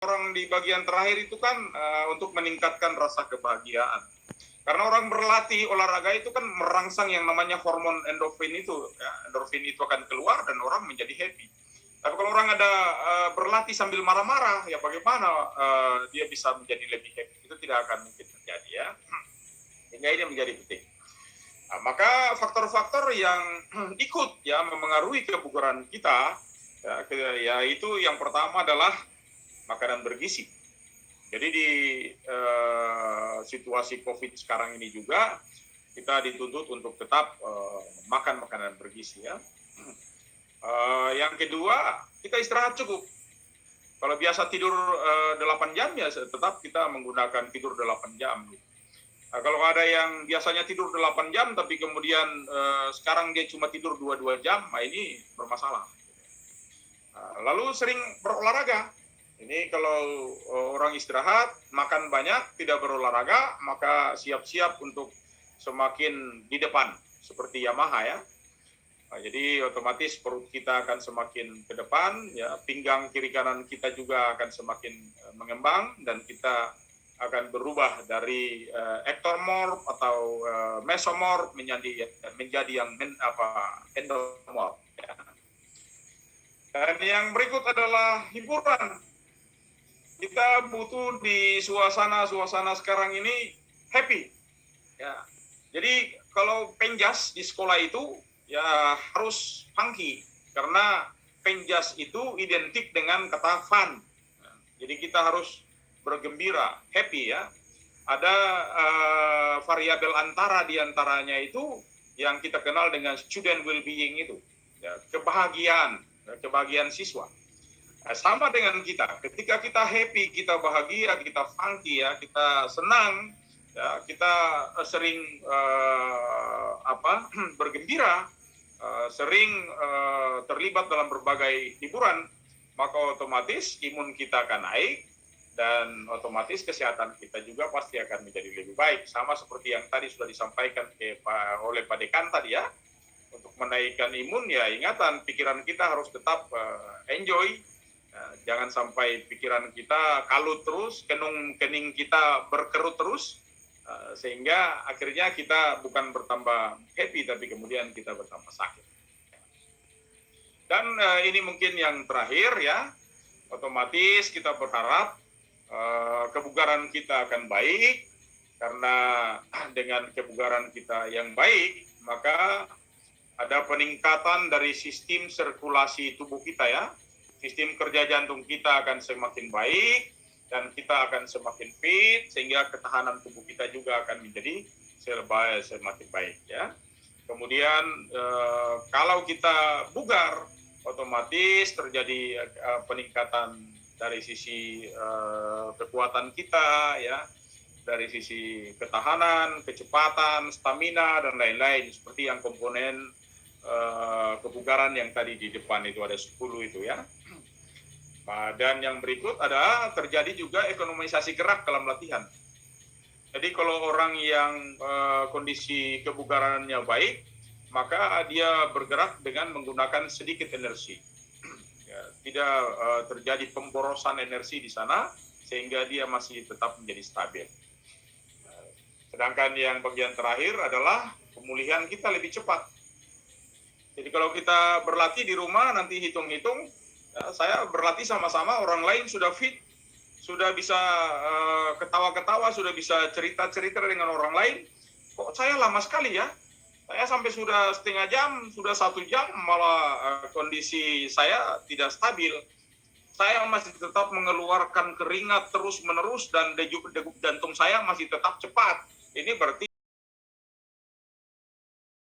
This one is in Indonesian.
orang di bagian terakhir itu kan untuk meningkatkan rasa kebahagiaan. Karena orang berlatih olahraga itu kan merangsang yang namanya hormon endorfin itu. Ya. Endorfin itu akan keluar dan orang menjadi happy. Tapi kalau orang ada berlatih sambil marah-marah, ya bagaimana dia bisa menjadi lebih happy? Itu tidak akan mungkin terjadi ya. Sehingga ini menjadi penting. Nah, maka faktor-faktor yang ikut ya memengaruhi kebugaran kita, ya itu yang pertama adalah makanan bergizi. Jadi di situasi COVID sekarang ini juga kita dituntut untuk tetap makan makanan bergizi ya. Yang kedua, kita istirahat cukup. Kalau biasa tidur 8 jam ya tetap kita menggunakan tidur 8 jam. Nah, kalau ada yang biasanya tidur 8 jam tapi kemudian sekarang dia cuma tidur 2 jam, nah ini bermasalah. Lalu sering berolahraga. Ini kalau orang istirahat, makan banyak, tidak berolahraga, maka siap-siap untuk semakin di depan, seperti Yamaha ya. Nah, jadi otomatis perut kita akan semakin ke depan, ya, pinggang kiri kanan kita juga akan semakin mengembang, dan kita akan berubah dari ectomorph atau mesomorph menjadi yang endomorph. Ya. Dan yang berikut adalah hiburan. Kita butuh di suasana sekarang ini happy. Ya. Jadi kalau penjas di sekolah itu ya harus funky, karena penjas itu identik dengan kata fun. Jadi kita harus bergembira, happy ya. Ada variabel antara di antaranya itu yang kita kenal dengan student well-being itu, ya, kebahagiaan siswa. Sama dengan kita, ketika kita happy, kita bahagia, kita funky ya, kita senang, ya, kita sering bergembira, sering terlibat dalam berbagai hiburan, maka otomatis imun kita akan naik dan otomatis kesehatan kita juga pasti akan menjadi lebih baik. Sama seperti yang tadi sudah disampaikan oleh Pak Dekan tadi ya, untuk menaikkan imun ya ingatan pikiran kita harus tetap enjoy. Jangan sampai pikiran kita kalut terus, kening kita berkerut terus, sehingga akhirnya kita bukan bertambah happy, tapi kemudian kita bertambah sakit. Dan ini mungkin yang terakhir ya, otomatis kita berharap kebugaran kita akan baik, karena dengan kebugaran kita yang baik, maka ada peningkatan dari sistem sirkulasi tubuh kita ya. Sistem kerja jantung kita akan semakin baik dan kita akan semakin fit, sehingga ketahanan tubuh kita juga akan menjadi semakin baik ya. Kemudian kalau kita bugar, otomatis terjadi peningkatan dari sisi kekuatan kita ya, dari sisi ketahanan, kecepatan, stamina dan lain-lain, seperti yang komponen kebugaran yang tadi di depan itu ada 10 itu ya. Dan yang berikut ada terjadi juga ekonomisasi gerak dalam latihan. Jadi kalau orang yang kondisi kebugarannya baik, maka dia bergerak dengan menggunakan sedikit energi. Ya, tidak terjadi pemborosan energi di sana, sehingga dia masih tetap menjadi stabil. Sedangkan yang bagian terakhir adalah pemulihan kita lebih cepat. Jadi kalau kita berlatih di rumah, nanti hitung-hitung, ya, saya berlatih sama-sama, orang lain sudah fit, sudah bisa ketawa-ketawa, sudah bisa cerita-cerita dengan orang lain. Kok saya lama sekali ya? Saya sampai sudah setengah jam, sudah 1 jam, malah kondisi saya tidak stabil. Saya masih tetap mengeluarkan keringat terus-menerus dan degup jantung saya masih tetap cepat. Ini berarti